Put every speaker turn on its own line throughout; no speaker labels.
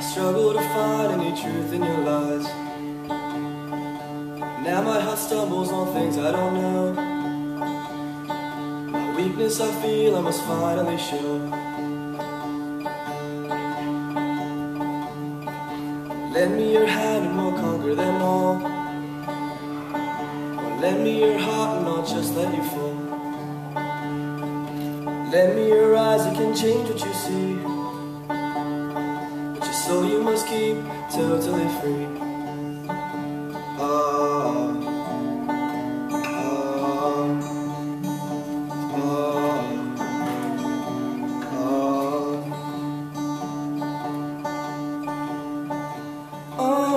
I struggle to find any truth in your lies. Now my heart stumbles on things I don't know. My weakness I feel I must finally show. Lend me your hand and we'll conquer them all. Or lend me your heart and I'll just let you fall. Lend me your eyes, it can change what you see. But your soul you must keep totally free.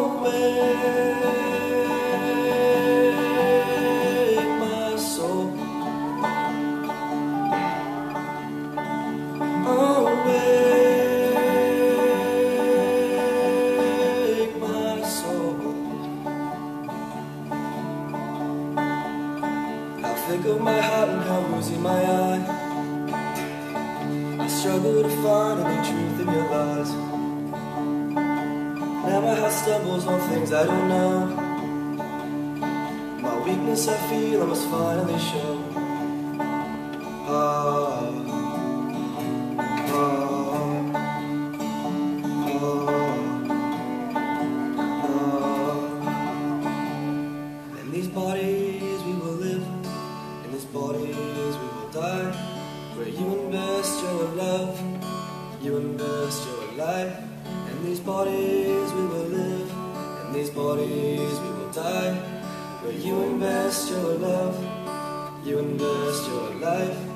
Awake my soul. Awake my soul. How thick of my heart and how woozy my eye. I struggle to find any truth in your lies. Now my heart stumbles on things I don't know. My weakness I feel I must finally show. In these bodies we will live, in these bodies we will die. Where you invest your love, you invest your life. In these bodies we will live, in these bodies we will die. Where you invest your love, you invest your life.